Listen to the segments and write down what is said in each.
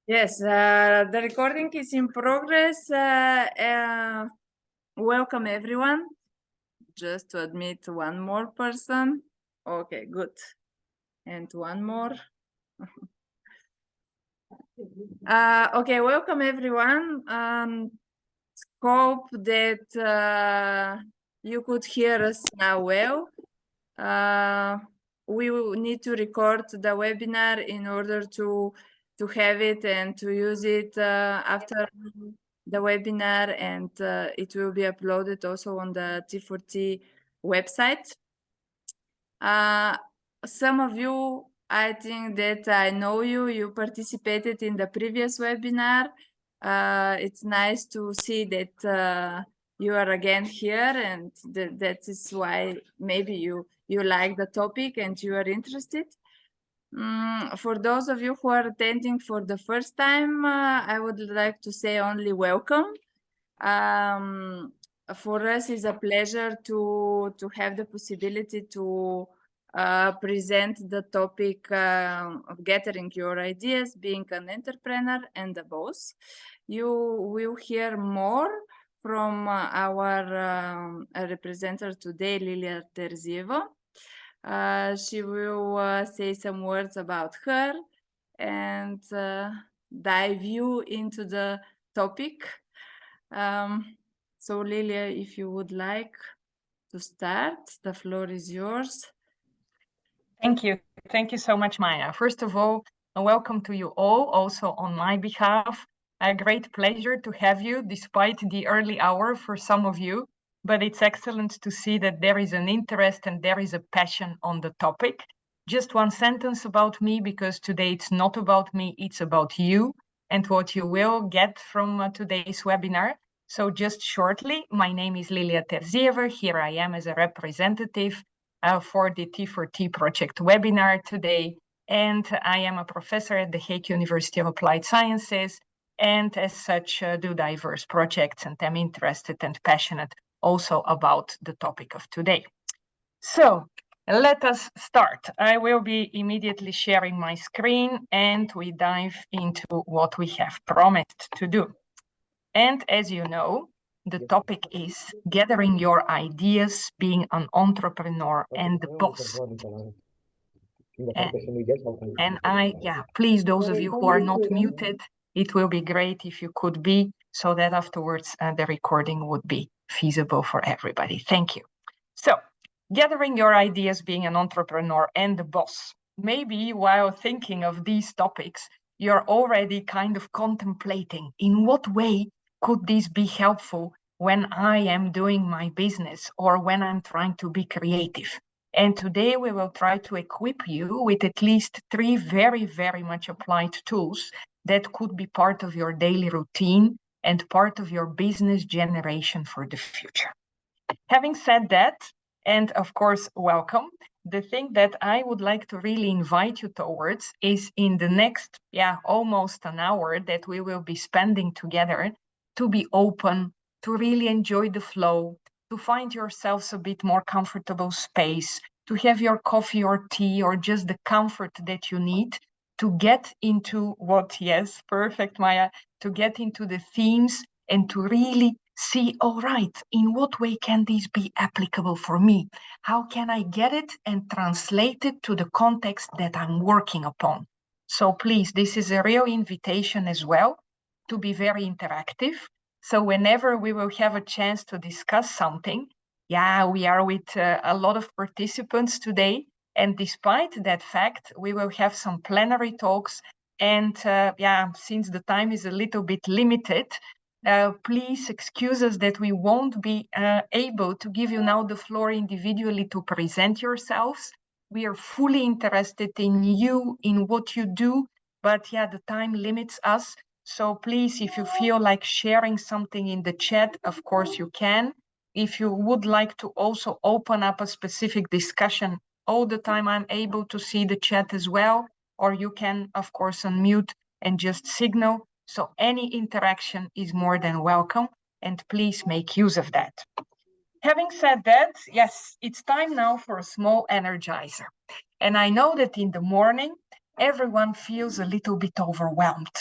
Yes, the recording is in progress. Welcome everyone. Just to admit one more person. Okay, good. And one more. Okay, welcome everyone. Hope that you could hear us now well. We will need to record the webinar in order to have it and to use it after the webinar, and it will be uploaded also on the T4T website. Some of you, I think that I know you participated in the previous webinar. It's nice to see that you are again here, and that is why maybe you like the topic and you are interested. For those of you who are attending for the first time, I would like to say only welcome. For us, it's a pleasure to have the possibility to present the topic of gathering your ideas, being an entrepreneur and a boss. You will hear more from our representative today, Liliya Terzieva. She will say some words about her and dive you into the topic. So Liliya, if you would like to start, the floor is yours. Thank you. Thank you so much, Maya. First of all, welcome to you all, also on my behalf. A great pleasure to have you, despite the early hour for some of you. But it's excellent to see that there is an interest and there is a passion on the topic. Just one sentence about me, because today it's not about me, it's about you and what you will get from today's webinar. So just shortly, my name is Liliya Terzieva. Here I am as a representative for the T4T project webinar today. And I am a professor at the Hague University of Applied Sciences, and as such do diverse projects, and am interested and passionate also about the topic of today. So let us start. I will be immediately sharing my screen and we dive into what we have promised to do. And as you know, the topic is gathering your ideas, being an entrepreneur and the boss. Please, those of you who are not muted, it will be great if you could be, so that afterwards the recording would be feasible for everybody. Thank you. So, gathering your ideas, being an entrepreneur and the boss. Maybe while thinking of these topics, you're already kind of contemplating in what way could this be helpful when I am doing my business or when I'm trying to be creative. And today we will try to equip you with at least 3 very, very much applied tools that could be part of your daily routine and part of your business generation for the future. Having said that, and of course, welcome, the thing that I would like to really invite you towards is in the next, almost an hour that we will be spending together, to be open, to really enjoy the flow, to find yourselves a bit more comfortable space, to have your coffee or tea or just the comfort that you need to get into yes, perfect, Maya, to get into the themes and to really see, all right, in what way can this be applicable for me? How can I get it and translate it to the context that I'm working upon? So please, this is a real invitation as well to be very interactive. So whenever we will have a chance to discuss something, we are with a lot of participants today. And despite that fact, we will have some plenary talks. And since the time is a little bit limited, please excuse us that we won't be able to give you now the floor individually to present yourselves. We are fully interested in you, in what you do, but the time limits us. So please, if you feel like sharing something in the chat, of course you can. If you would like to also open up a specific discussion, all the time I'm able to see the chat as well, or you can, of course, unmute and just signal. So any interaction is more than welcome, and please make use of that. Having said that, yes, it's time now for a small energizer. And I know that in the morning, everyone feels a little bit overwhelmed.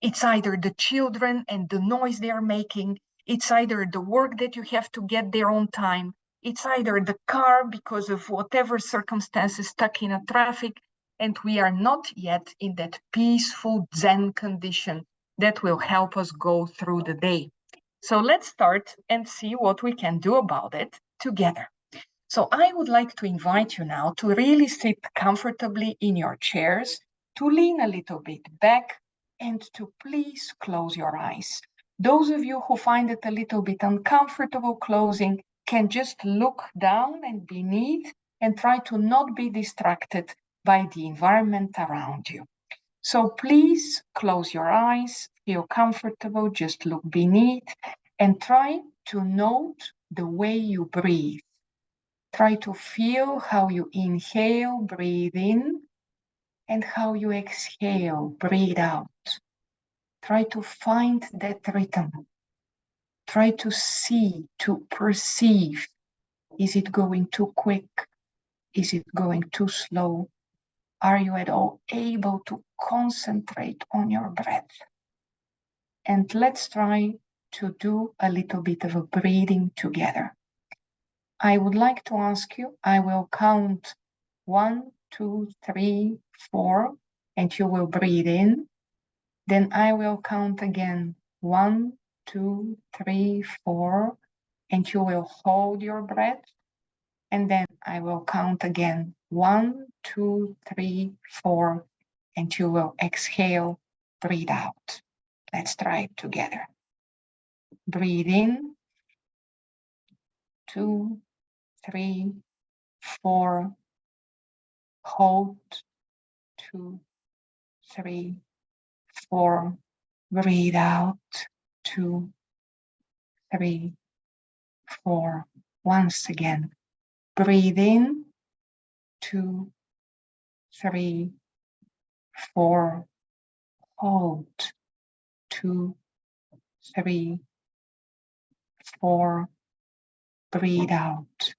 It's either the children and the noise they are making, it's either the work that you have to get there on time, it's either the car because of whatever circumstances stuck in a traffic, and we are not yet in that peaceful Zen condition that will help us go through the day. So let's start and see what we can do about it together. So I would like to invite you now to really sit comfortably in your chairs, to lean a little bit back, and to please close your eyes. Those of you who find it a little bit uncomfortable closing can just look down and beneath and try to not be distracted by the environment around you. So please close your eyes, feel comfortable, just look beneath and try to note the way you breathe. Try to feel how you inhale, breathe in, and how you exhale, breathe out. Try to find that rhythm. Try to see, to perceive. Is it going too quick? Is it going too slow? Are you at all able to concentrate on your breath? And let's try to do a little bit of a breathing together. I would like to ask you, I will count 1, 2, 3, 4, and you will breathe in. Then I will count again 1, 2, 3, 4, and you will hold your breath. And then I will count again 1, 2, 3, 4, and you will exhale, breathe out. Let's try it together. Breathe in, 2, 3, 4, hold, 2, 3, 4, breathe out, 2, 3, 4. Once again, breathe in, 2, 3, 4, hold, 2, 3, 4, breathe out,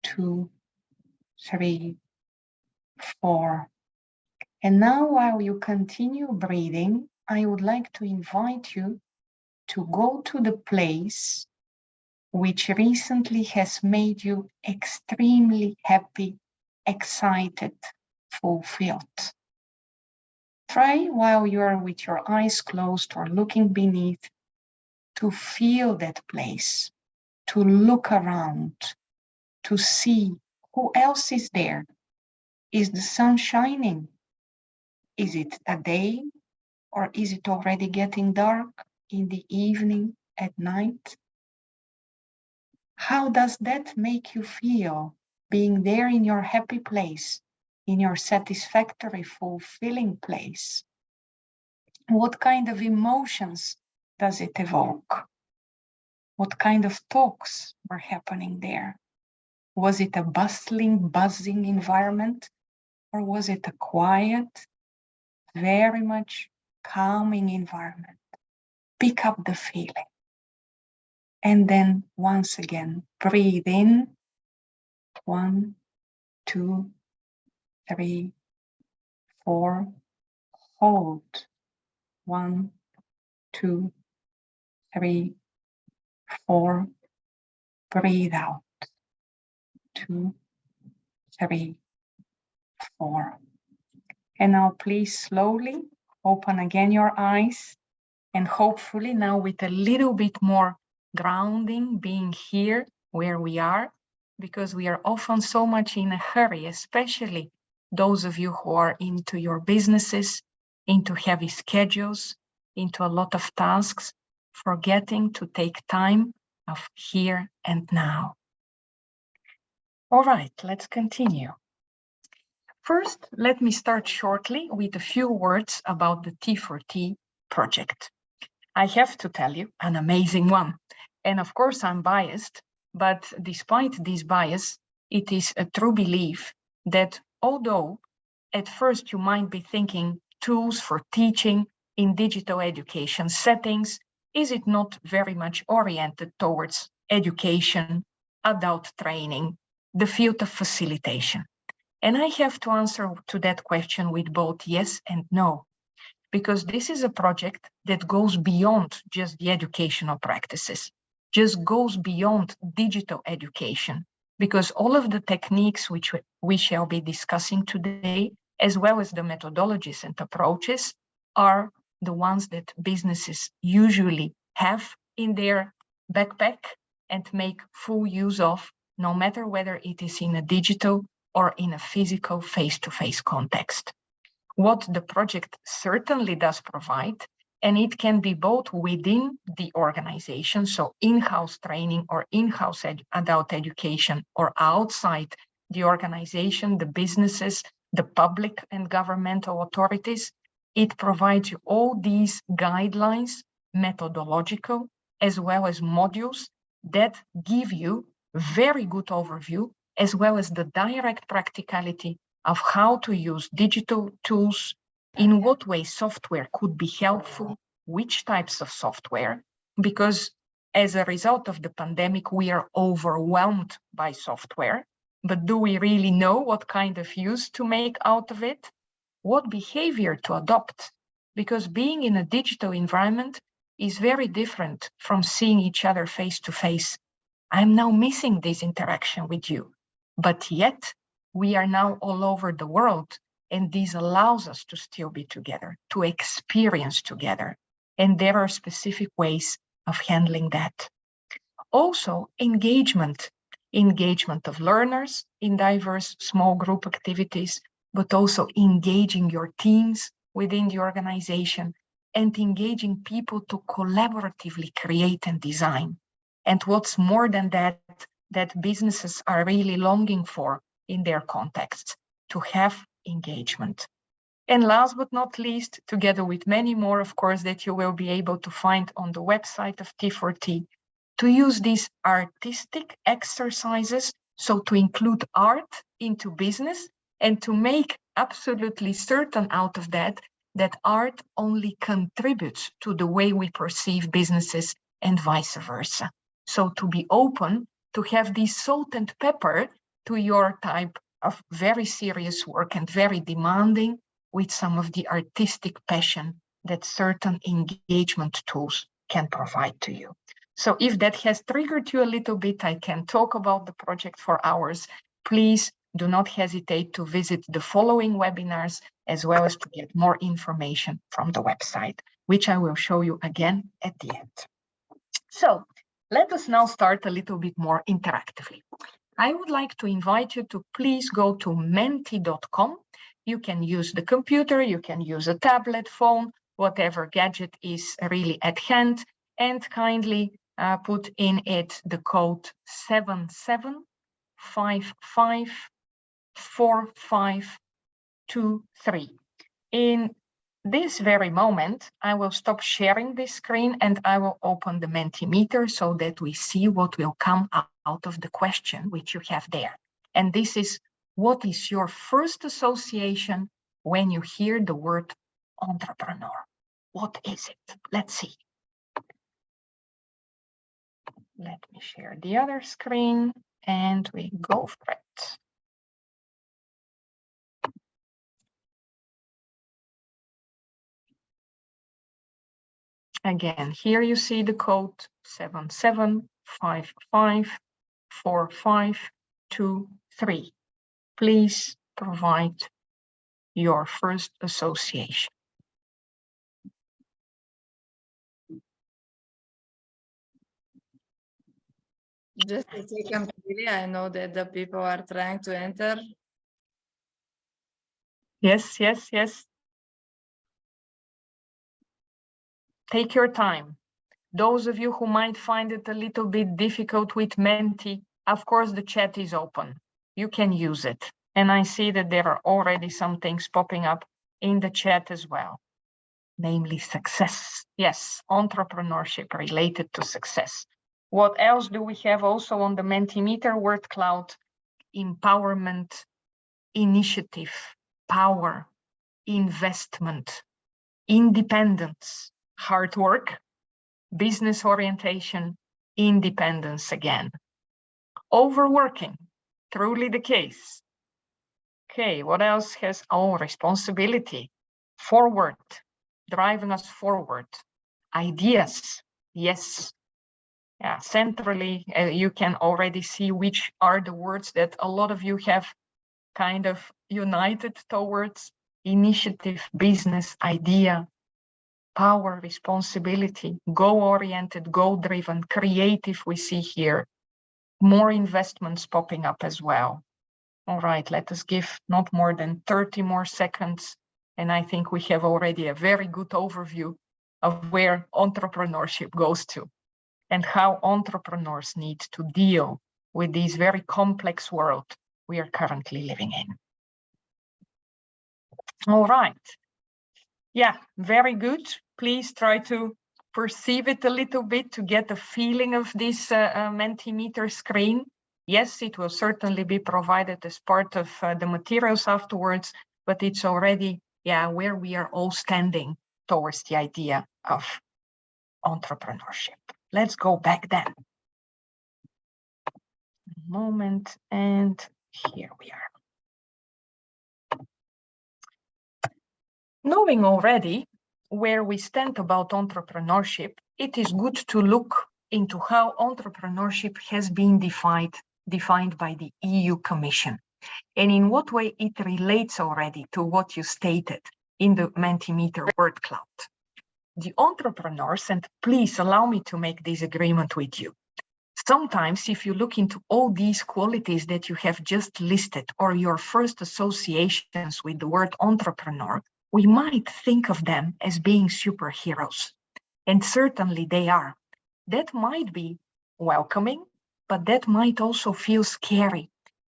2, 3, 4. And now while you continue breathing, I would like to invite you to go to the place which recently has made you extremely happy, excited, fulfilled. Try while you are with your eyes closed or looking beneath to feel that place, to look around, to see who else is there. Is the sun shining? Is it a day or is it already getting dark in the evening, at night? How does that make you feel, being there in your happy place, in your satisfactory, fulfilling place? What kind of emotions does it evoke? What kind of talks were happening there? Was it a bustling, buzzing environment, or was it a quiet, very much calming environment? Pick up the feeling. And then once again, breathe in. 1, 2, 3, 4. Hold. 1, 2, 3, 4. Breathe out. 2, 3, 4. And now please slowly open again your eyes, and hopefully now with a little bit more grounding, being here where we are, because we are often so much in a hurry, especially those of you who are into your businesses, into heavy schedules, into a lot of tasks, forgetting to take time of here and now. All right, let's continue. First, let me start shortly with a few words about the T4T project. I have to tell you, an amazing one. And of course, I'm biased, but despite this bias, it is a true belief that although at first you might be thinking tools for teaching in digital education settings, is it not very much oriented towards education, adult training, the field of facilitation? And I have to answer to that question with both yes and no, because this is a project that goes beyond just the educational practices, just goes beyond digital education, because all of the techniques which we shall be discussing today, as well as the methodologies and approaches, are the ones that businesses usually have in their backpack and make full use of, no matter whether it is in a digital or in a physical face-to-face context. What the project certainly does provide, and it can be both within the organization, so in-house training or in-house adult education, or outside the organization, the businesses, the public and governmental authorities, it provides you all these guidelines, methodological, as well as modules that give you very good overview, as well as the direct practicality of how to use digital tools, in what way software could be helpful, which types of software, because as a result of the pandemic, we are overwhelmed by software, but do we really know what kind of use to make out of it? What behavior to adopt? Because being in a digital environment is very different from seeing each other face to face. I'm now missing this interaction with you, but yet we are now all over the world, and this allows us to still be together, to experience together. And there are specific ways of handling that. Also, engagement of learners in diverse small group activities, but also engaging your teams within the organization and engaging people to collaboratively create and design. And what's more than that, that businesses are really longing for in their contexts, to have engagement. And last but not least, together with many more, of course, that you will be able to find on the website of T4T, to use these artistic exercises, so to include art into business and to make absolutely certain out of that, that art only contributes to the way we perceive businesses and vice versa. So to be open, to have this salt and pepper to your type of very serious work and very demanding, with some of the artistic passion that certain engagement tools can provide to you. So if that has triggered you a little bit, I can talk about the project for hours. Please do not hesitate to visit the following webinars, as well as to get more information from the website, which I will show you again at the end. So let us now start a little bit more interactively. I would like to invite you to please go to menti.com. You can use the computer, you can use a tablet, phone, whatever gadget is really at hand, and kindly put in it the code 77554523. In this very moment, I will stop sharing this screen and I will open the Mentimeter so that we see what will come out of the question which you have there. And this is, what is your first association when you hear the word entrepreneur? What is it? Let's see. Let me share the other screen and we go for it. Again, here you see the code 77554523. Please provide your first association. Just a second, really. I know that the people are trying to enter. Yes, yes, yes. Take your time. Those of you who might find it a little bit difficult with Menti, of course, the chat is open. You can use it. And I see that there are already some things popping up in the chat as well. Namely success. Yes, entrepreneurship related to success. What else do we have also on the Mentimeter word cloud? Empowerment, initiative, power, investment, independence, hard work, business orientation, independence again. Overworking, truly the case. Okay, what else has our responsibility? Forward, driving us forward. Ideas, yes. Yeah, centrally, you can already see which are the words that a lot of you have kind of united towards: initiative, business, idea, power, responsibility, goal-oriented, goal-driven, creative we see here. More investments popping up as well. All right, let us give not more than 30 more seconds. And I think we have already a very good overview of where entrepreneurship goes to and how entrepreneurs need to deal with this very complex world we are currently living in. All right. Yeah, very good. Please try to perceive it a little bit to get a feeling of this Mentimeter screen. Yes, it will certainly be provided as part of the materials afterwards, but it's already, yeah, where we are all standing towards the idea of entrepreneurship. Let's go back then. A moment, and here we are. Knowing already where we stand about entrepreneurship, it is good to look into how entrepreneurship has been defined by the EU Commission, and in what way it relates already to what you stated in the Mentimeter word cloud. The entrepreneurs, and please allow me to make this agreement with you, sometimes if you look into all these qualities that you have just listed or your first associations with the word entrepreneur, we might think of them as being superheroes. And certainly they are. That might be welcoming, but that might also feel scary,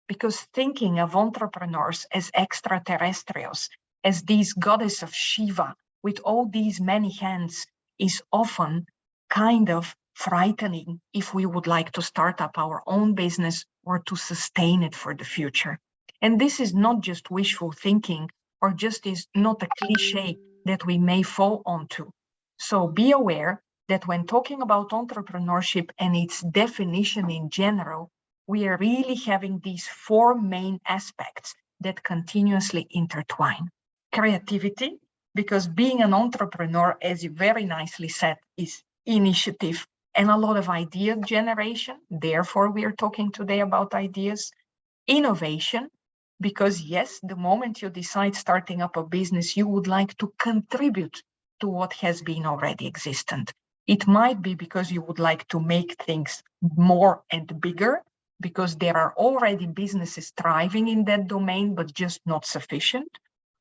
because thinking of entrepreneurs as extraterrestrials, as these goddess of Shiva with all these many hands, is often kind of frightening if we would like to start up our own business or to sustain it for the future. And this is not just wishful thinking, or just is not a cliche that we may fall onto. So be aware that when talking about entrepreneurship and its definition in general, we are really having these four main aspects that continuously intertwine. Creativity, because being an entrepreneur, as you very nicely said, is initiative and a lot of idea generation. Therefore, we are talking today about ideas. Innovation, because yes, the moment you decide starting up a business, you would like to contribute to what has been already existent. It might be because you would like to make things more and bigger, because there are already businesses thriving in that domain, but just not sufficient.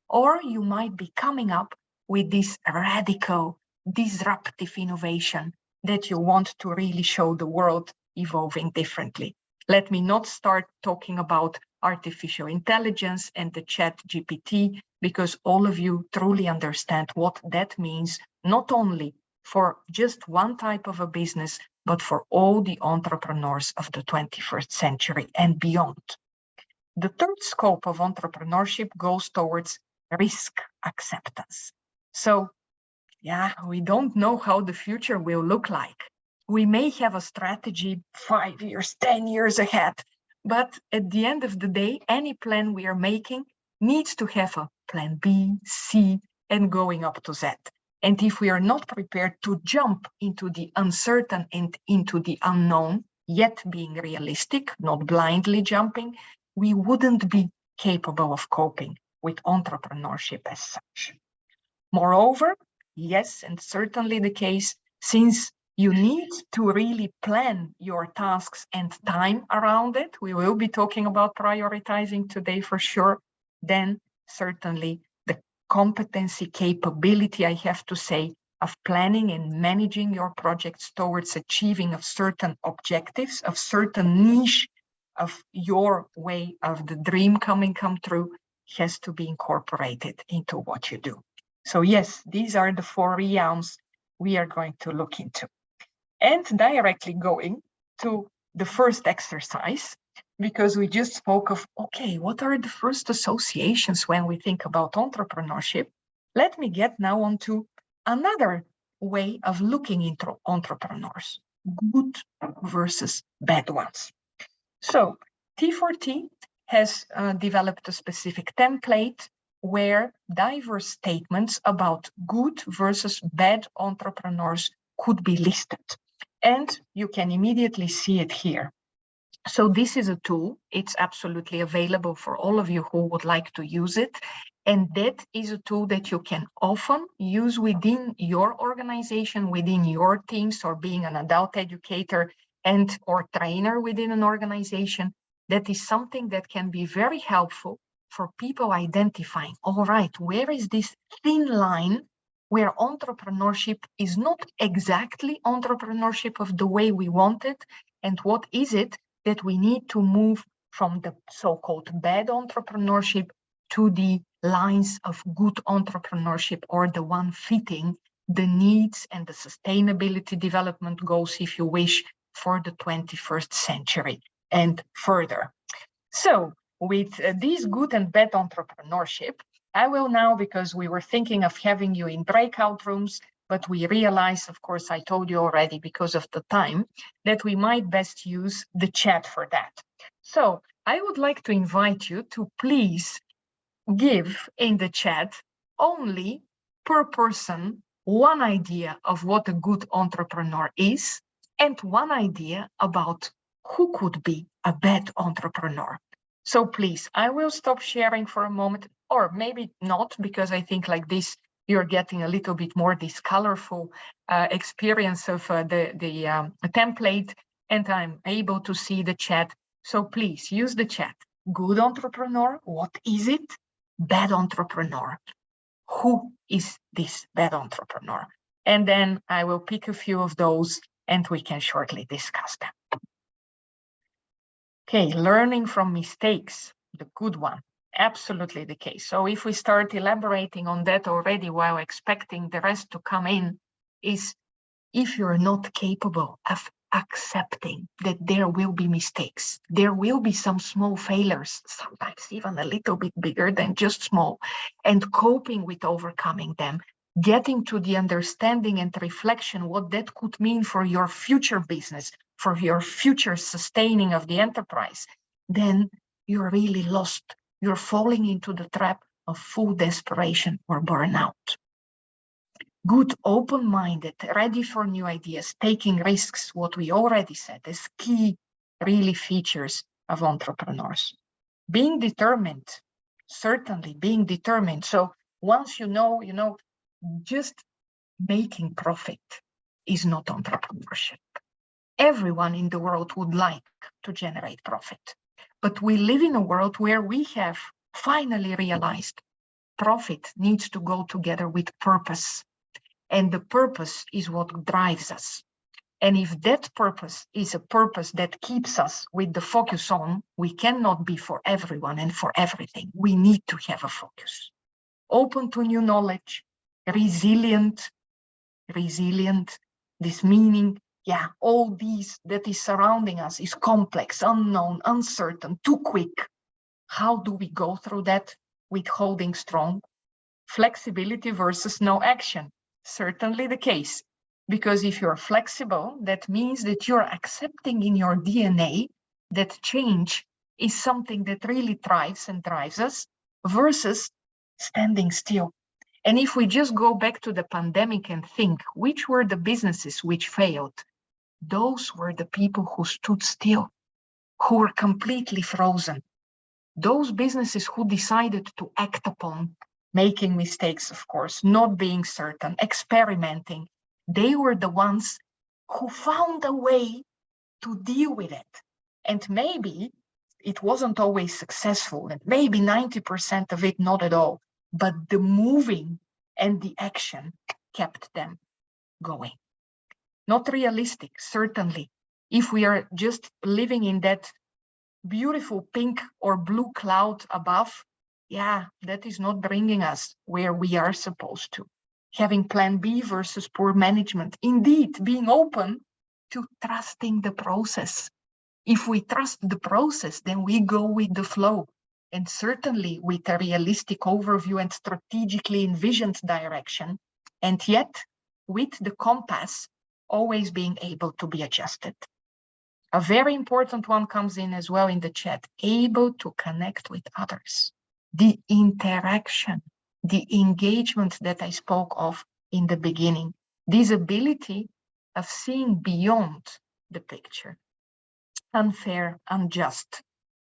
Or you might be coming up with this radical, disruptive innovation that you want to really show the world evolving differently. Let me not start talking about artificial intelligence and the ChatGPT, because all of you truly understand what that means, not only for just one type of a business, but for all the entrepreneurs of the 21st century and beyond. The third scope of entrepreneurship goes towards risk acceptance. So, yeah, we don't know how the future will look like. We may have a strategy 5 years, 10 years ahead, but at the end of the day, any plan we are making needs to have a plan B, C, and going up to Z. And if we are not prepared to jump into the uncertain and into the unknown, yet being realistic, not blindly jumping, we wouldn't be capable of coping with entrepreneurship as such. Moreover, yes, and certainly the case, since you need to really plan your tasks and time around it, we will be talking about prioritizing today for sure, then certainly the competency, capability, I have to say, of planning and managing your projects towards achieving of certain objectives, of certain niche of your way of the dream come true, has to be incorporated into what you do. So yes, these are the four realms we are going to look into. And directly going to the first exercise, because we just spoke of, okay, what are the first associations when we think about entrepreneurship? Let me get now on to another way of looking into entrepreneurs, good versus bad ones. So T4T has developed a specific template where diverse statements about good versus bad entrepreneurs could be listed. And you can immediately see it here. So this is a tool. It's absolutely available for all of you who would like to use it. And that is a tool that you can often use within your organization, within your teams, or being an adult educator and or trainer within an organization. That is something that can be very helpful for people identifying, all right, where is this thin line where entrepreneurship is not exactly entrepreneurship of the way we want it, and what is it that we need to move from the so-called bad entrepreneurship to the lines of good entrepreneurship, or the one fitting the needs and the sustainability development goals, if you wish, for the 21st century and further. So with this good and bad entrepreneurship, I will now, because we were thinking of having you in breakout rooms, but we realized, of course, I told you already because of the time, that we might best use the chat for that. So I would like to invite you to please give in the chat only per person one idea of what a good entrepreneur is and one idea about who could be a bad entrepreneur. So please, I will stop sharing for a moment, or maybe not, because I think like this, you're getting a little bit more this colorful experience of the template, and I'm able to see the chat. So please use the chat. Good entrepreneur, what is it? Bad entrepreneur. Who is this bad entrepreneur? And then I will pick a few of those and we can shortly discuss them. Okay, learning from mistakes, the good one, absolutely the case. So if we start elaborating on that already while expecting the rest to come in, is if you're not capable of accepting that there will be mistakes, there will be some small failures, sometimes even a little bit bigger than just small, and coping with overcoming them, getting to the understanding and reflection what that could mean for your future business, for your future sustaining of the enterprise, then you're really lost. You're falling into the trap of full desperation or burnout. Good, open-minded, ready for new ideas, taking risks, what we already said, is key, really, features of entrepreneurs. Being determined, certainly being determined. So once you know, just making profit is not entrepreneurship. Everyone in the world would like to generate profit. But we live in a world where we have finally realized profit needs to go together with purpose. And the purpose is what drives us. And if that purpose is a purpose that keeps us with the focus on, we cannot be for everyone and for everything. We need to have a focus. Open to new knowledge, resilient, this meaning, yeah, all these that is surrounding us is complex, unknown, uncertain, too quick. How do we go through that with holding strong? Flexibility versus no action. Certainly the case, because if you're flexible, that means that you're accepting in your DNA that change is something that really thrives and drives us, versus standing still. And if we just go back to the pandemic and think, which were the businesses which failed? Those were the people who stood still, who were completely frozen. Those businesses who decided to act upon making mistakes, of course, not being certain, experimenting, they were the ones who found a way to deal with it. And maybe it wasn't always successful, and maybe 90% of it not at all, but the moving and the action kept them going. Not realistic, certainly. If we are just living in that beautiful pink or blue cloud above, yeah, that is not bringing us where we are supposed to. Having plan B versus poor management. Indeed, being open to trusting the process. If we trust the process, then we go with the flow. And certainly with a realistic overview and strategically envisioned direction. And yet, with the compass always being able to be adjusted. A very important one comes in as well in the chat, able to connect with others. The interaction, the engagement that I spoke of in the beginning, this ability of seeing beyond the picture. Unfair, unjust.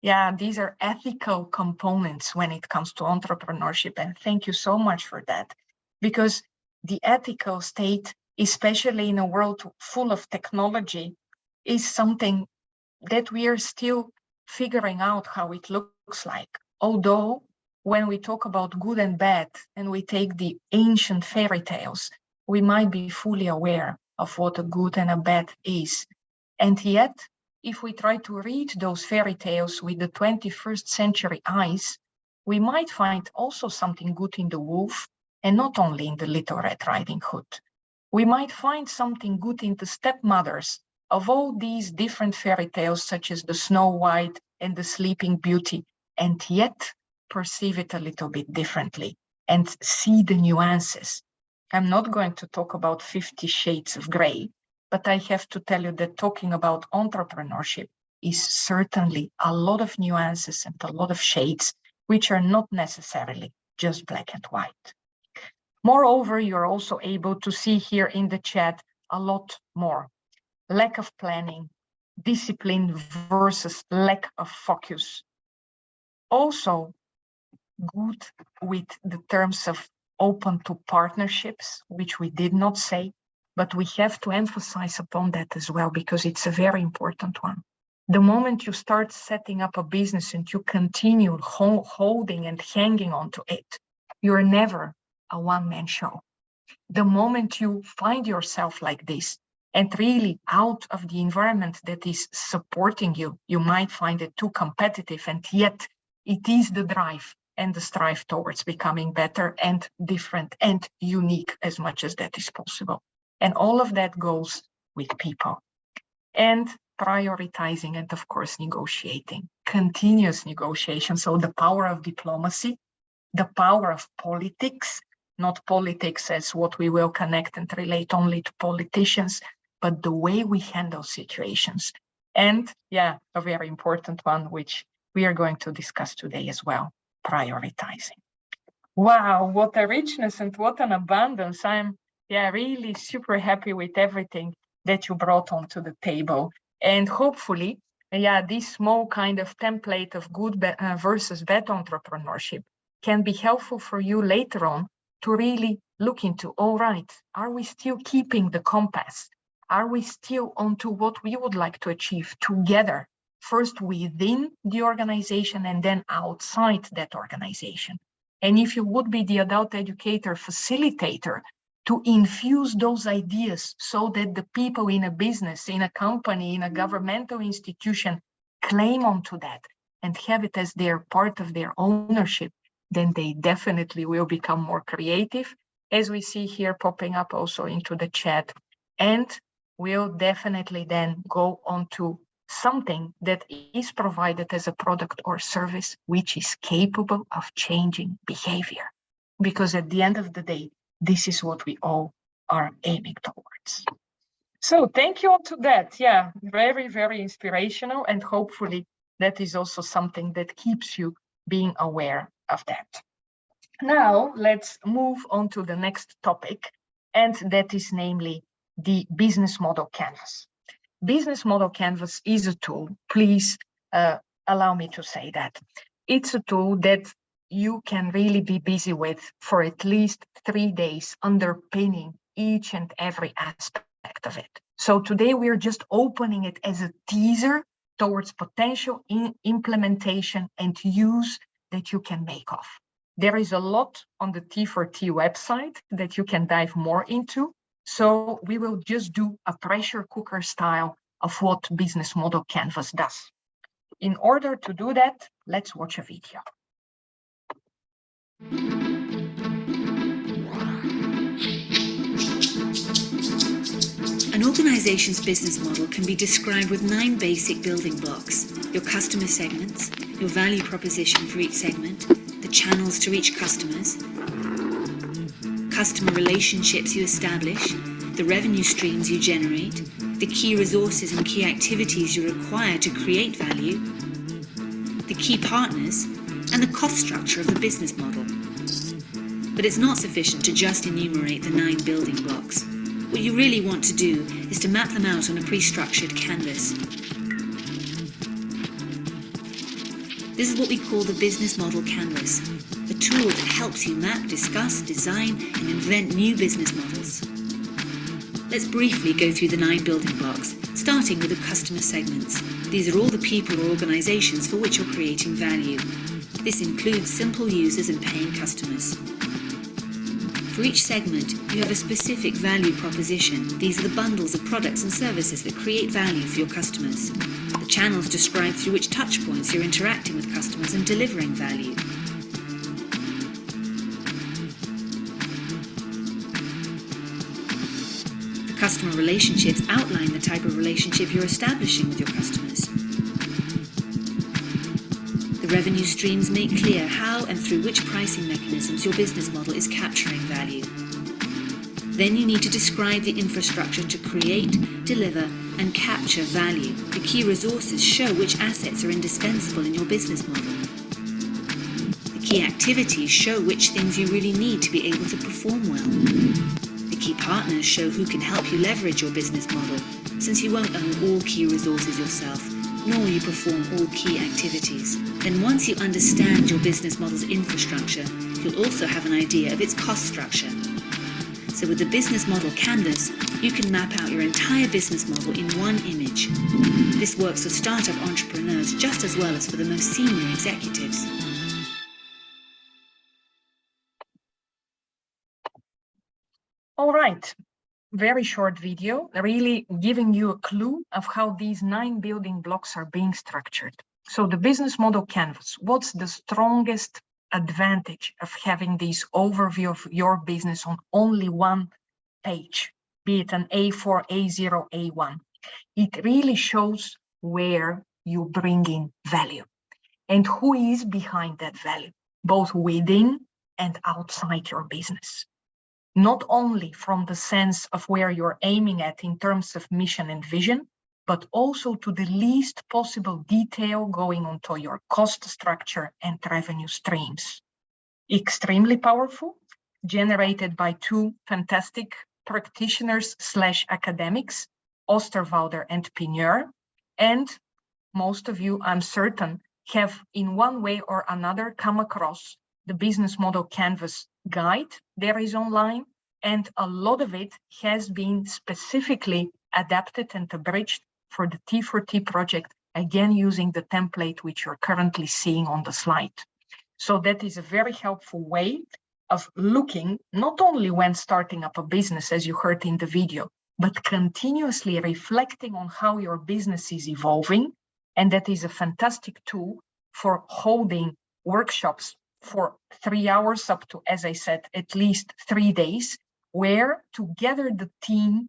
Yeah, these are ethical components when it comes to entrepreneurship. And thank you so much for that. Because the ethical state, especially in a world full of technology, is something that we are still figuring out how it looks like. Although when we talk about good and bad, and we take the ancient fairy tales, we might be fully aware of what a good and a bad is. And yet, if we try to read those fairy tales with the 21st century eyes, we might find also something good in the wolf, and not only in the Little Red Riding Hood. We might find something good in the stepmothers of all these different fairy tales, such as the Snow White and the Sleeping Beauty, and yet perceive it a little bit differently and see the nuances. I'm not going to talk about 50 Shades of Grey, but I have to tell you that talking about entrepreneurship is certainly a lot of nuances and a lot of shades, which are not necessarily just black and white. Moreover, you're also able to see here in the chat a lot more. Lack of planning, discipline versus lack of focus. Also, good with the terms of open to partnerships, which we did not say, but we have to emphasize upon that as well, because it's a very important one. The moment you start setting up a business and you continue holding and hanging on to it, you're never a one-man show. The moment you find yourself like this, and really out of the environment that is supporting you, you might find it too competitive, and yet it is the drive and the strive towards becoming better and different and unique as much as that is possible. And all of that goes with people. And prioritizing and, of course, negotiating, continuous negotiation. So the power of diplomacy, the power of politics, not politics as what we will connect and relate only to politicians, but the way we handle situations. And yeah, a very important one, which we are going to discuss today as well, prioritizing. Wow, what a richness and what an abundance. I'm really super happy with everything that you brought onto the table. And hopefully, this small kind of template of good versus bad entrepreneurship can be helpful for you later on to really look into, all right, are we still keeping the compass? Are we still onto what we would like to achieve together, first within the organization and then outside that organization? And if you would be the adult educator facilitator to infuse those ideas so that the people in a business, in a company, in a governmental institution claim onto that and have it as their part of their ownership, then they definitely will become more creative, as we see here popping up also into the chat, and will definitely then go on to something that is provided as a product or service which is capable of changing behavior. Because at the end of the day, this is what we all are aiming towards. So thank you all to that. Yeah, very, very inspirational. And hopefully that is also something that keeps you being aware of that. Now let's move on to the next topic, and that is namely the business model canvas. Business model canvas is a tool. Please allow me to say that. It's a tool that you can really be busy with for at least 3 days, underpinning each and every aspect of it. So today we're just opening it as a teaser towards potential implementation and use that you can make of. There is a lot on the T4T website that you can dive more into. So we will just do a pressure cooker style of what business model canvas does. In order to do that, let's watch a video. An organization's business model can be described with 9 basic building blocks: your customer segments, your value proposition for each segment, the channels to reach customers, customer relationships you establish, the revenue streams you generate, the key resources and key activities you require to create value, the key partners, and the cost structure of the business model. But it's not sufficient to just enumerate the 9 building blocks. What you really want to do is to map them out on a pre-structured canvas. This is what we call the business model canvas, a tool that helps you map, discuss, design, and invent new business models. Let's briefly go through the 9 building blocks, starting with the customer segments. These are all the people or organizations for which you're creating value. This includes simple users and paying customers. For each segment, you have a specific value proposition. These are the bundles of products and services that create value for your customers. The channels describe through which touchpoints you're interacting with customers and delivering value. The customer relationships outline the type of relationship you're establishing with your customers. The revenue streams make clear how and through which pricing mechanisms your business model is capturing value. Then you need to describe the infrastructure to create, deliver, and capture value. The key resources show which assets are indispensable in your business model. The key activities show which things you really need to be able to perform well. The key partners show who can help you leverage your business model, since you won't own all key resources yourself, nor you perform all key activities. Then once you understand your business model's infrastructure, you'll also have an idea of its cost structure. So with the business model canvas, you can map out your entire business model in one image. This works for startup entrepreneurs just as well as for the most senior executives. All right, very short video, really giving you a clue of how these 9 building blocks are being structured. So the business model canvas, what's the strongest advantage of having this overview of your business on only one page, be it an A4, A0, A1? It really shows where you bring in value and who is behind that value, both within and outside your business. Not only from the sense of where you're aiming at in terms of mission and vision, but also to the least possible detail going onto your cost structure and revenue streams. Extremely powerful, generated by 2 fantastic practitioners / academics, Osterwalder and Pigneur. And most of you, I'm certain, have in one way or another come across the business model canvas guide there is online, and a lot of it has been specifically adapted and abridged for the T4T project, again using the template which you're currently seeing on the slide. So that is a very helpful way of looking, not only when starting up a business, as you heard in the video, but continuously reflecting on how your business is evolving. And that is a fantastic tool for holding workshops for 3 hours up to, as I said, at least 3 days, where together the team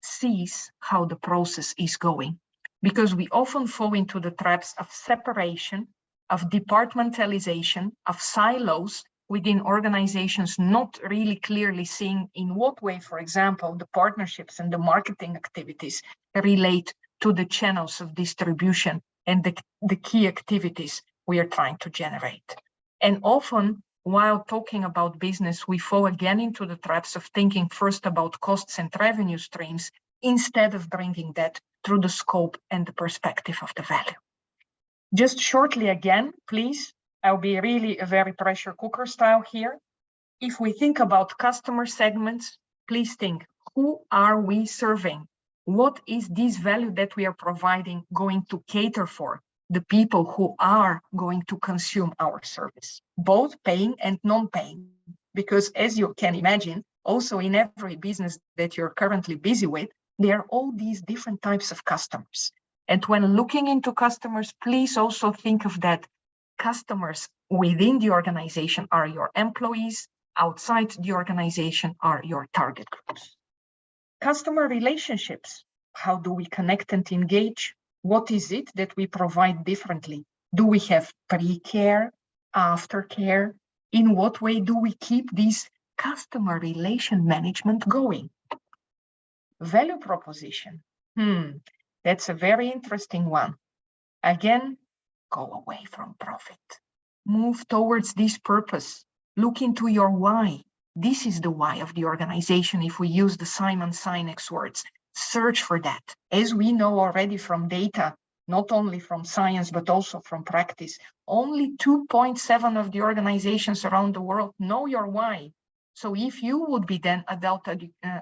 sees how the process is going. Because we often fall into the traps of separation, of departmentalization, of silos within organizations, not really clearly seeing in what way, for example, the partnerships and the marketing activities relate to the channels of distribution and the key activities we are trying to generate. And often, while talking about business, we fall again into the traps of thinking first about costs and revenue streams, instead of bringing that through the scope and the perspective of the value. Just shortly again, please, I'll be really a very pressure cooker style here. If we think about customer segments, please think, who are we serving? What is this value that we are providing going to cater for? The people who are going to consume our service, both paying and non-paying. Because as you can imagine, also in every business that you're currently busy with, there are all these different types of customers. And when looking into customers, please also think of that customers within the organization are your employees, outside the organization are your target groups. Customer relationships, how do we connect and engage? What is it that we provide differently? Do we have pre-care, aftercare? In what way do we keep this customer relation management going? Value proposition. That's a very interesting one. Again, go away from profit. Move towards this purpose. Look into your why. This is the why of the organization if we use the Simon Sinek's words. Search for that. As we know already from data, not only from science, but also from practice, only 2.7% of the organizations around the world know your why. So if you would be then adult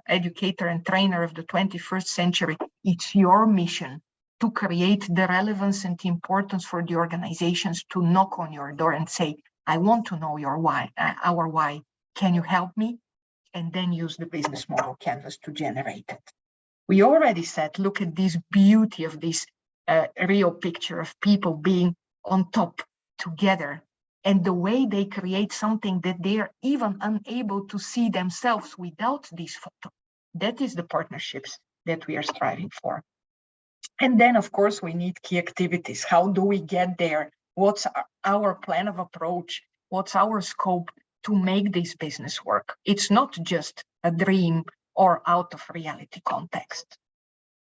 educator and trainer of the 21st century, it's your mission to create the relevance and importance for the organizations to knock on your door and say, I want to know your why, our why. Can you help me? And then use the business model canvas to generate it. We already said, look at this beauty of this real picture of people being on top together and the way they create something that they are even unable to see themselves without this photo. That is the partnerships that we are striving for. And then, of course, we need key activities. How do we get there? What's our plan of approach? What's our scope to make this business work? It's not just a dream or out of reality context.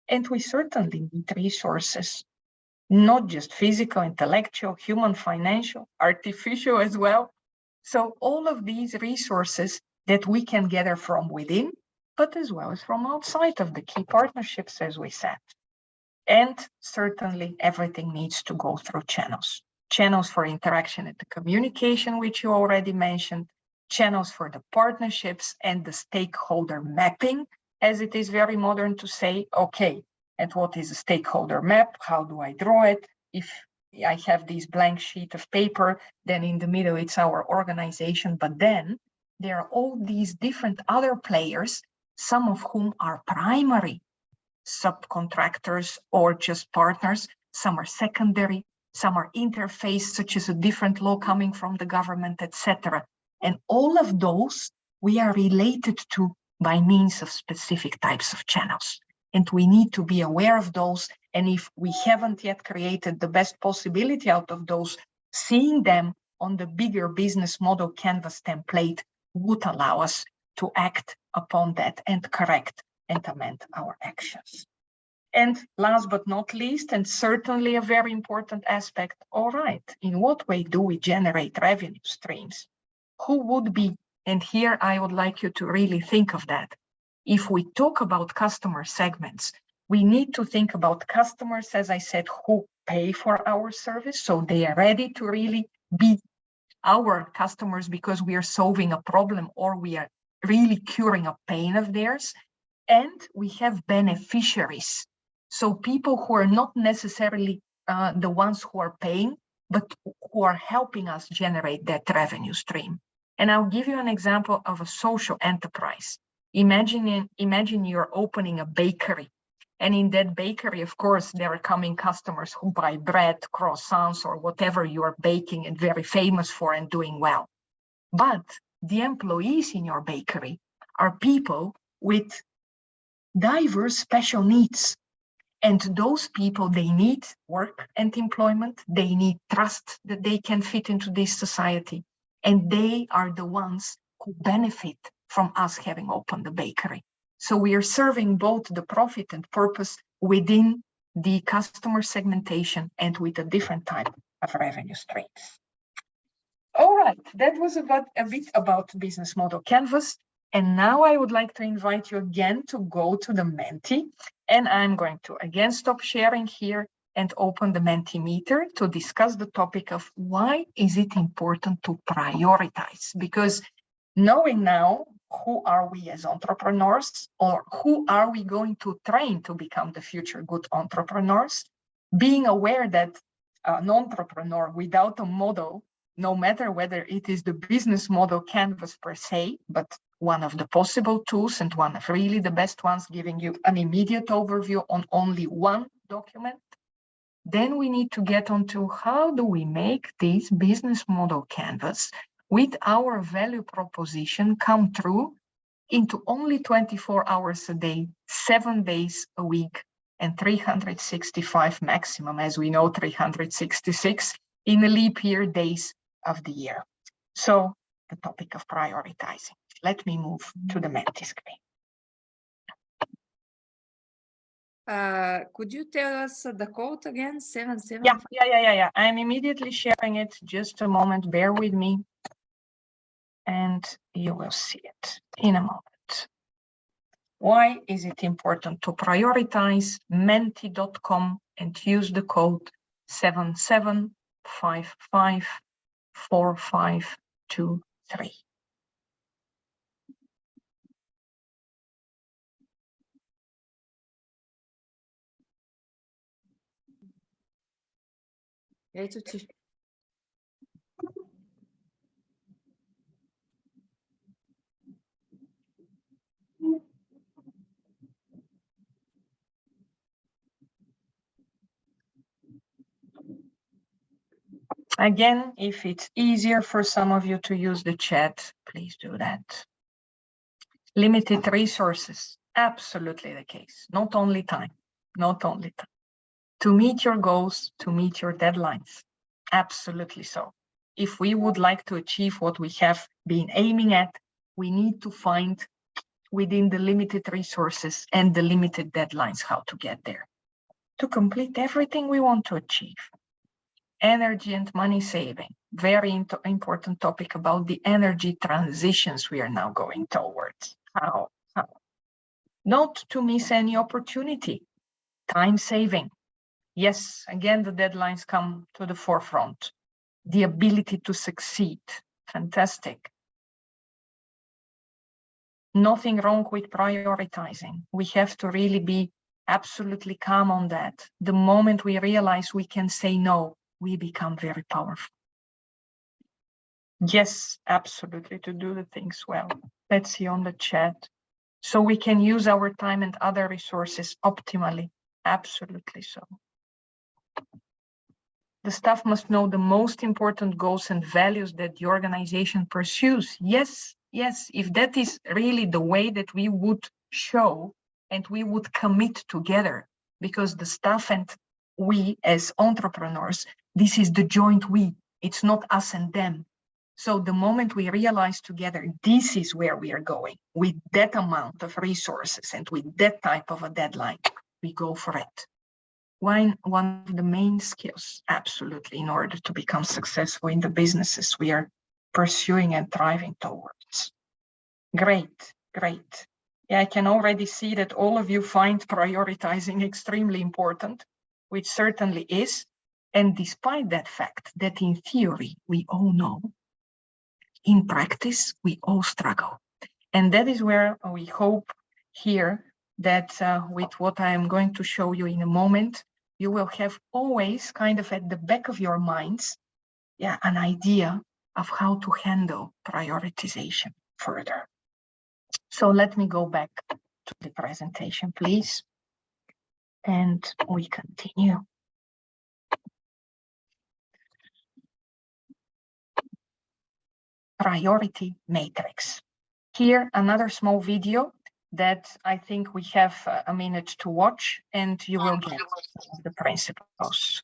And we certainly need resources, not just physical, intellectual, human, financial, artificial as well. So all of these resources that we can gather from within, but as well as from outside of the key partnerships, as we said. And certainly everything needs to go through channels. Channels for interaction and the communication, which you already mentioned, channels for the partnerships and the stakeholder mapping, as it is very modern to say, okay, and what is a stakeholder map? How do I draw it? If I have this blank sheet of paper, then in the middle it's our organization, but then there are all these different other players, some of whom are primary subcontractors or just partners, some are secondary, some are interface, such as a different law coming from the government, etc. And all of those we are related to by means of specific types of channels. And we need to be aware of those. And if we haven't yet created the best possibility out of those, seeing them on the bigger business model canvas template would allow us to act upon that and correct and amend our actions. And last but not least, and certainly a very important aspect, all right, in what way do we generate revenue streams? Who would be, and here I would like you to really think of that. If we talk about customer segments, we need to think about customers, as I said, who pay for our service. So they are ready to really be our customers because we are solving a problem or we are really curing a pain of theirs. And we have beneficiaries. So people who are not necessarily the ones who are paying, but who are helping us generate that revenue stream. And I'll give you an example of a social enterprise. Imagine you're opening a bakery. And in that bakery, of course, there are coming customers who buy bread, croissants, or whatever you are baking and very famous for and doing well. But the employees in your bakery are people with diverse special needs. And those people, they need work and employment. They need trust that they can fit into this society. And they are the ones who benefit from us having opened the bakery. So we are serving both the profit and purpose within the customer segmentation and with a different type of revenue streams. All right, that was a bit about business model canvas. And now I would like to invite you again to go to the Menti. And I'm going to again stop sharing here and open the Mentimeter to discuss the topic of why is it important to prioritize? Because knowing now who are we as entrepreneurs, or who are we going to train to become the future good entrepreneurs, being aware that an entrepreneur without a model, no matter whether it is the business model canvas per se, but one of the possible tools and one of really the best ones, giving you an immediate overview on only one document, then we need to get onto how do we make this business model canvas with our value proposition come through into only 24 hours a day, 7 days a week, and 365 maximum, as we know, 366 in a leap year days of the year. So the topic of prioritizing. Let me move to the Menti screen. Could you tell us the code again? 77? Yeah. I'm immediately sharing it. Just a moment, bear with me. And you will see it in a moment. Why is it important to prioritize menti.com and use the code 77554523? Ето ти. Again, if it's easier for some of you to use the chat, please do that. Limited resources, absolutely the case. Not only time. To meet your goals, to meet your deadlines. Absolutely so. If we would like to achieve what we have been aiming at, we need to find within the limited resources and the limited deadlines how to get there. To complete everything we want to achieve. Energy and money saving, very important topic about the energy transitions we are now going towards. How? Not to miss any opportunity. Time saving. Yes, again, the deadlines come to the forefront. The ability to succeed. Fantastic. Nothing wrong with prioritizing. We have to really be absolutely calm on that. The moment we realize we can say no, we become very powerful. Yes, absolutely, to do the things well. Let's see on the chat. So we can use our time and other resources optimally. Absolutely so. The staff must know the most important goals and values that the organization pursues. Yes, if that is really the way that we would show and we would commit together, because the staff and we as entrepreneurs, this is the joint we, it's not us and them. So the moment we realize together, this is where we are going with that amount of resources and with that type of a deadline, we go for it. One of the main skills, absolutely, in order to become successful in the businesses we are pursuing and thriving towards. Great. Yeah, I can already see that all of you find prioritizing extremely important, which certainly is. And despite that fact that in theory, we all know, in practice, we all struggle. And that is where we hope here that with what I am going to show you in a moment, you will have always kind of at the back of your minds, an idea of how to handle prioritization further. So let me go back to the presentation, please. And we continue. Priority matrix. Here, another small video that I think we have a minute to watch, and you will get the principles.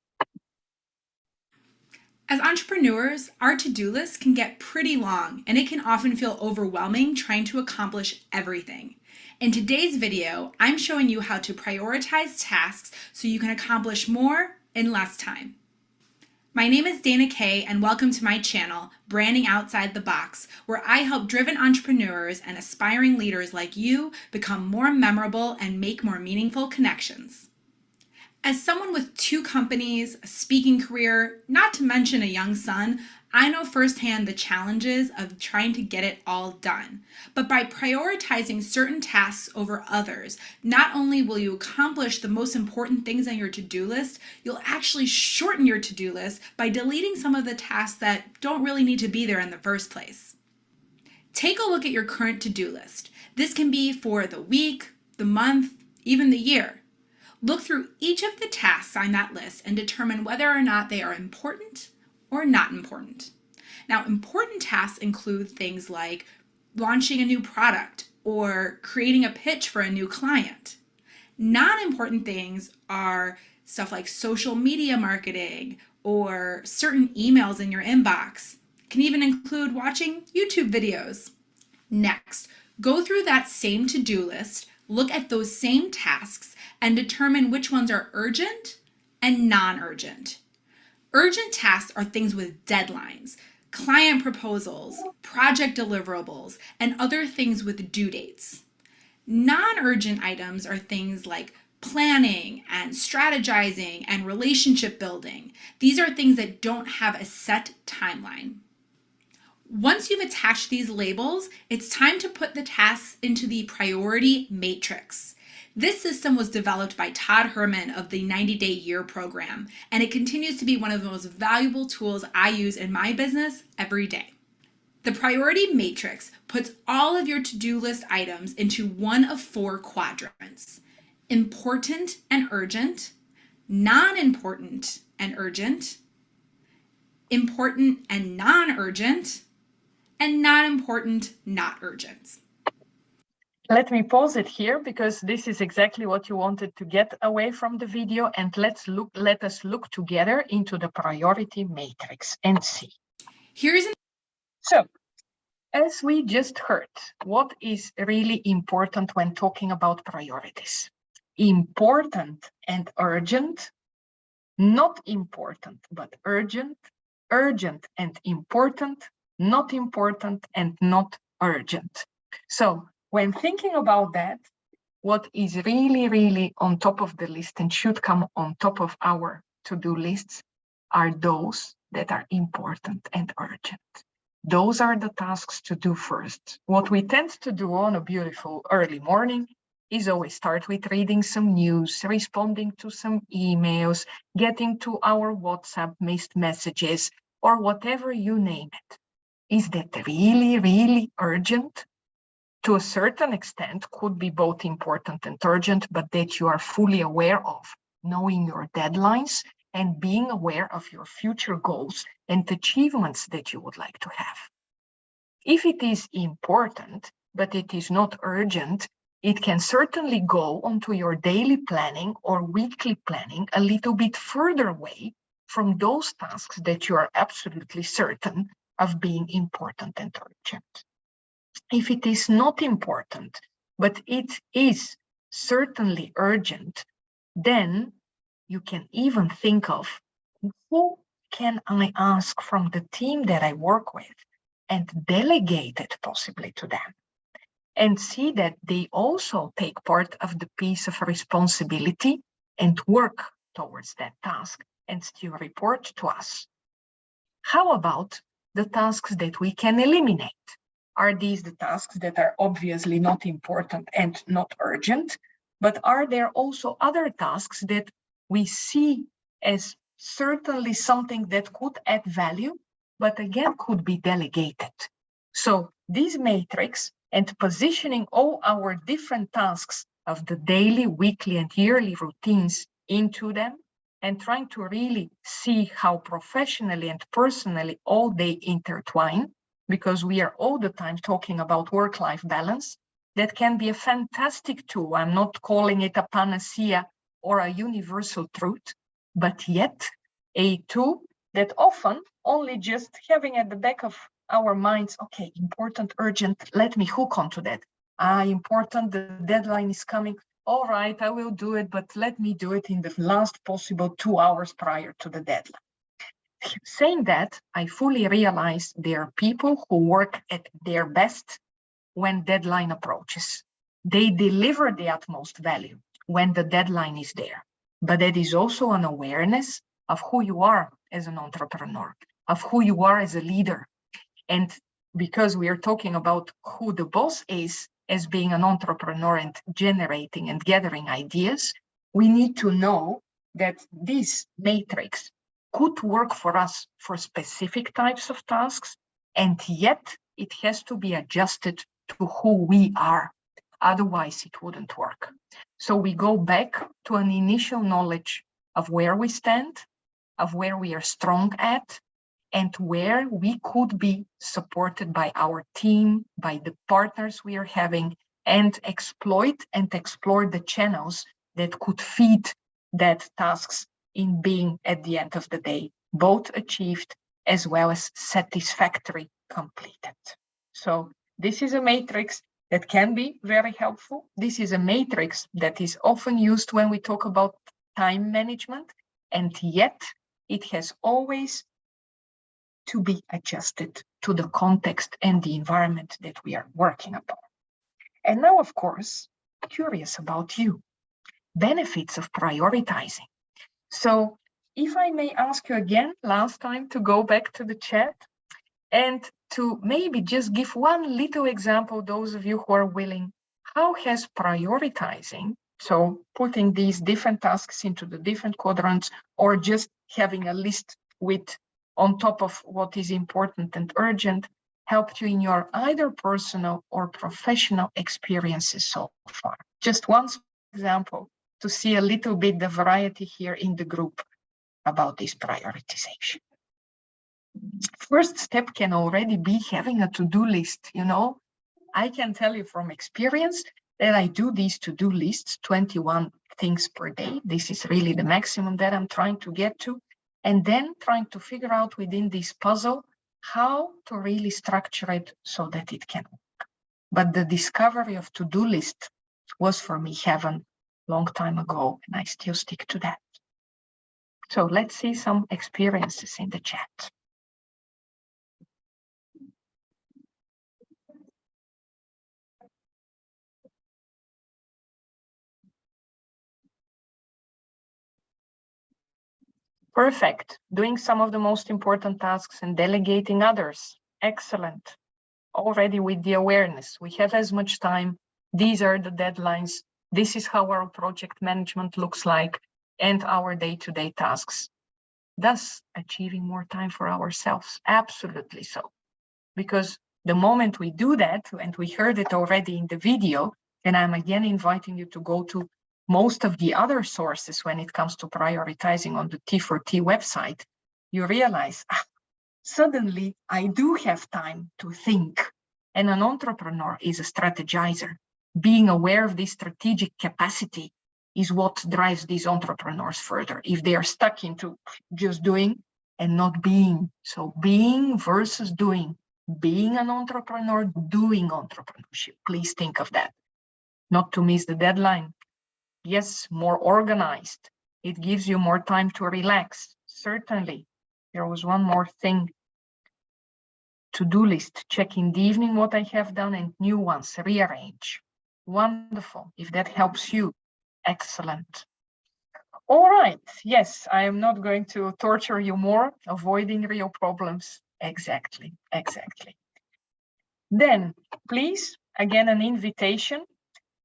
As entrepreneurs, our to-do list can get pretty long, and it can often feel overwhelming trying to accomplish everything. In today's video, I'm showing you how to prioritize tasks so you can accomplish more in less time. My name is Dana Kay, and welcome to my channel, Branding Outside the Box, where I help driven entrepreneurs and aspiring leaders like you become more memorable and make more meaningful connections. As someone with 2 companies, a speaking career, not to mention a young son, I know firsthand the challenges of trying to get it all done. But by prioritizing certain tasks over others, not only will you accomplish the most important things on your to-do list, you'll actually shorten your to-do list by deleting some of the tasks that don't really need to be there in the first place. Take a look at your current to-do list. This can be for the week, the month, even the year. Look through each of the tasks on that list and determine whether or not they are important or not important. Now, important tasks include things like launching a new product or creating a pitch for a new client. Non-important things are stuff like social media marketing or certain emails in your inbox. It can even include watching YouTube videos. Next, go through that same to-do list, look at those same tasks, and determine which ones are urgent and non-urgent. Urgent tasks are things with deadlines, client proposals, project deliverables, and other things with due dates. Non-urgent items are things like planning and strategizing and relationship building. These are things that don't have a set timeline. Once you've attached these labels, it's time to put the tasks into the priority matrix. This system was developed by Todd Herman of the 90-Day Year program, and it continues to be one of the most valuable tools I use in my business every day. The priority matrix puts all of your to-do list items into one of 4 quadrants: important and urgent, non-important and urgent, important and non-urgent, and not important, not urgent. Let me pause it here because this is exactly what you wanted to get away from the video, and let us look together into the priority matrix and see. So, as we just heard, what is really important when talking about priorities? Important and urgent, not important but urgent, urgent and important, not important and not urgent. So when thinking about that, what is really on top of the list and should come on top of our to-do lists are those that are important and urgent. Those are the tasks to do first. What we tend to do on a beautiful early morning is always start with reading some news, responding to some emails, getting to our WhatsApp missed messages, or whatever you name it. Is that really urgent? To a certain extent, could be both important and urgent, but that you are fully aware of, knowing your deadlines and being aware of your future goals and achievements that you would like to have. If it is important, but it is not urgent, it can certainly go onto your daily planning or weekly planning a little bit further away from those tasks that you are absolutely certain of being important and urgent. If it is not important, but it is certainly urgent, then you can even think of who can I ask from the team that I work with and delegate it possibly to them, and see that they also take part of the piece of responsibility and work towards that task and still report to us. How about the tasks that we can eliminate? Are these the tasks that are obviously not important and not urgent? But are there also other tasks that we see as certainly something that could add value, but again could be delegated? So this matrix and positioning all our different tasks of the daily, weekly, and yearly routines into them, and trying to really see how professionally and personally all they intertwine, because we are all the time talking about work-life balance. That can be a fantastic tool. I'm not calling it a panacea or a universal truth, but yet a tool that often only just having at the back of our minds, okay, important, urgent, let me hook onto that. Important, the deadline is coming. All right, I will do it, but let me do it in the last possible 2 hours prior to the deadline. Saying that, I fully realize there are people who work at their best when deadline approaches. They deliver the utmost value when the deadline is there. But that is also an awareness of who you are as an entrepreneur, of who you are as a leader. And because we are talking about who the boss is as being an entrepreneur and generating and gathering ideas, we need to know that this matrix could work for us for specific types of tasks, and yet it has to be adjusted to who we are. Otherwise, it wouldn't work. So we go back to an initial knowledge of where we stand, of where we are strong at, and where we could be supported by our team, by the partners we are having, and exploit and explore the channels that could feed that tasks in being, at the end of the day, both achieved as well as satisfactory completed. So this is a matrix that can be very helpful. This is a matrix that is often used when we talk about time management, and yet it has always to be adjusted to the context and the environment that we are working upon. And now, of course, curious about you. Benefits of prioritizing. So if I may ask you again, last time, to go back to the chat and to maybe just give one little example, those of you who are willing, how has prioritizing, so putting these different tasks into the different quadrants, or just having a list with on top of what is important and urgent, helped you in your either personal or professional experiences so far? Just one example to see a little bit the variety here in the group about this prioritization. First step can already be having a to-do list. You know, I can tell you from experience that I do these to-do lists, 21 things per day. This is really the maximum that I'm trying to get to. And then trying to figure out within this puzzle how to really structure it so that it can work. But the discovery of to-do list was for me heaven long time ago, and I still stick to that. So let's see some experiences in the chat. Perfect. Doing some of the most important tasks and delegating others. Excellent. Already with the awareness, we have as much time. These are the deadlines. This is how our project management looks like, and our day-to-day tasks. Thus, achieving more time for ourselves. Absolutely so. Because the moment we do that, and we heard it already in the video, and I'm again inviting you to go to most of the other sources when it comes to prioritizing on the T4T website, you realize, suddenly I do have time to think. And an entrepreneur is a strategizer. Being aware of this strategic capacity is what drives these entrepreneurs further. If they are stuck into just doing and not being. So being versus doing. Being an entrepreneur, doing entrepreneurship. Please think of that. Not to miss the deadline. Yes, more organized. It gives you more time to relax. Certainly. There was one more thing. To-do list. Check in the evening what I have done and new ones. Rearrange. Wonderful. If that helps you, excellent. All right. Yes, I am not going to torture you more. Avoiding real problems. Exactly. Exactly. Then, please, again, an invitation.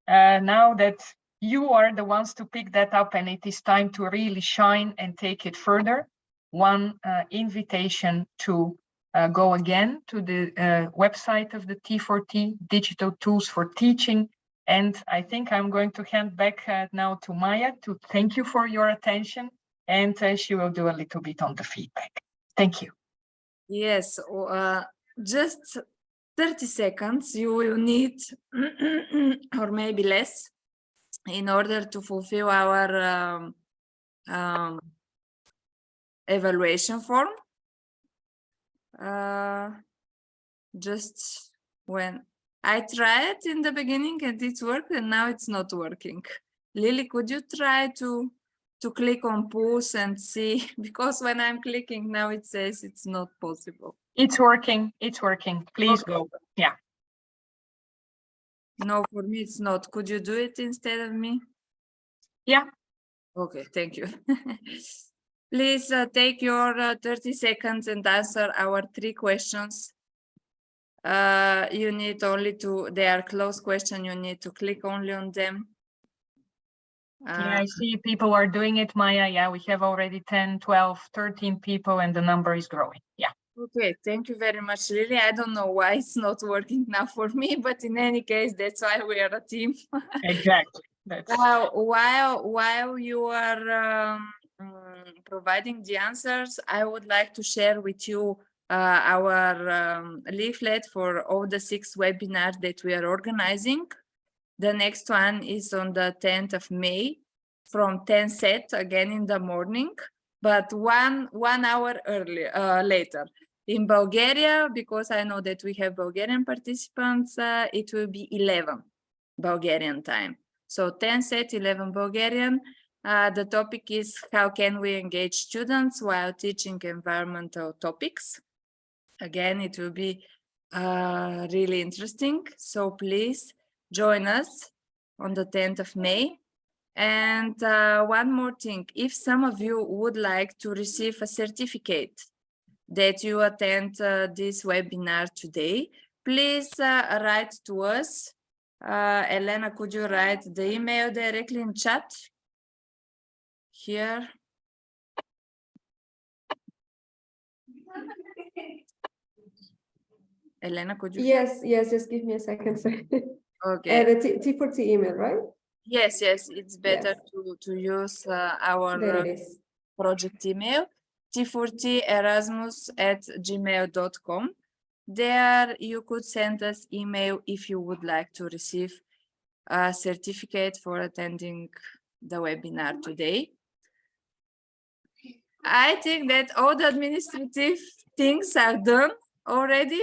Now that you are the ones to pick that up and it is time to really shine and take it further, one invitation to go again to the website of the T4T, Digital Tools for Teaching. And I think I'm going to hand back now to Maya to thank you for your attention, and she will do a little bit on the feedback. Thank you. Yes, just 30 seconds you will need, or maybe less, in order to fulfill our evaluation form. Just when I tried in the beginning and it worked, and now it's not working. Lily, could you try to click on pause and see? Because when I'm clicking now, it says it's not possible. It's working. It's working. Please go. Yeah. No, for me it's not. Could you do it instead of me? Yeah. Okay, thank you. Please take your 30 seconds and answer our 3 questions. You need only to, they are closed questions, you need to click only on them. Yeah, I see people are doing it, Maya. Yeah, we have already 10, 12, 13 people, and the number is growing. Yeah. Okay, thank you very much, Lily. I don't know why it's not working now for me, but in any case, that's why we are a team. Exactly. That's... While you are providing the answers, I would like to share with you our leaflet for all the 6 webinars that we are organizing. The next one is on the 10th of May from 10 set, again in the morning, but one hour early, later. In Bulgaria, because I know that we have Bulgarian participants, it will be 11 Bulgarian time. So 10 set, 11 Bulgarian. The topic is how can we engage students while teaching environmental topics. Again, it will be really interesting. So please join us on the 10th of May. And one more thing, if some of you would like to receive a certificate that you attend this webinar today, please write to us. Elena, could you write the email directly in chat? Here. Elena, could you? Yes, just give me a second. Sorry. Okay. The T4T email, right? Yes, it's better to use our There it is. project email, t4terasmus@gmail.com. There you could send us email if you would like to receive a certificate for attending the webinar today. I think that all the administrative things are done already.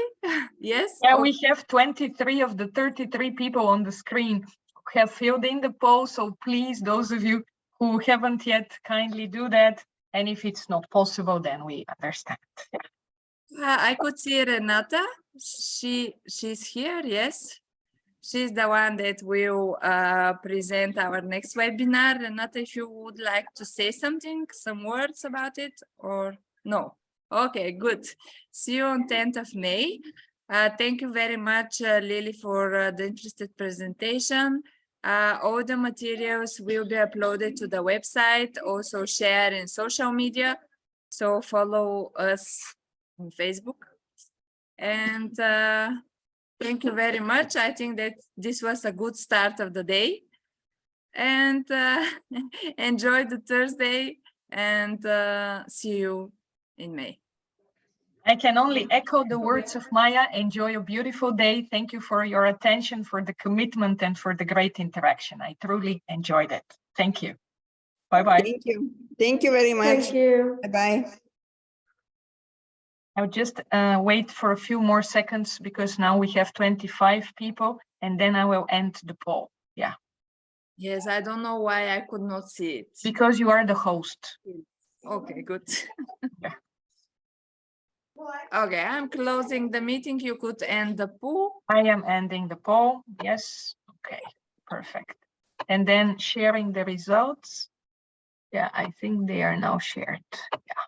Yes? Yeah, we have 23 of the 33 people on the screen who have filled in the poll. So please, those of you who haven't yet, kindly do that. And if it's not possible, then we understand. I could see Renata. She's here, yes. She's the one that will present our next webinar. Renata, if you would like to say something, some words about it, or no? Okay, good. See you on 10th of May. Thank you very much, Lily, for the interesting presentation. All the materials will be uploaded to the website, also share in social media. So follow us on Facebook. And thank you very much. I think that this was a good start of the day. And enjoy the Thursday, and see you in May. I can only echo the words of Maya. Enjoy a beautiful day. Thank you for your attention, for the commitment, and for the great interaction. I truly enjoyed it. Thank you. Bye-bye. Thank you. Thank you very much. Thank you. Bye-bye. I'll just wait for a few more seconds because now we have 25 people, and then I will end the poll. Yeah. Yes, I don't know why I could not see it. Because you are the host. Okay, good. Yeah. Okay, I'm closing the meeting. You could end the poll. I am ending the poll. Yes. Okay, perfect. And then sharing the results. Yeah, I think they are now shared. Yeah.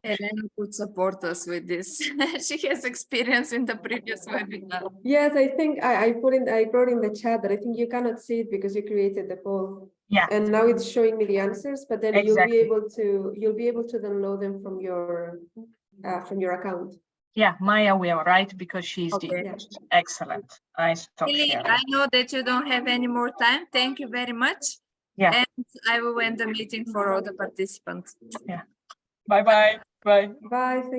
Elena could support us with this. She has experience in the previous webinar. Yes, I think I wrote in the chat that I think you cannot see it because you created the poll. Yeah. And now it's showing me the answers, but then Exactly. you'll be able to download them from your account. Yeah, Maya will, right? Because she's Okay. the host. Excellent. I stop Lily, sharing. I know that you don't have any more time. Thank you very much. Yeah. And I will end the meeting for all the participants. Yeah. Bye-bye. Bye. Bye.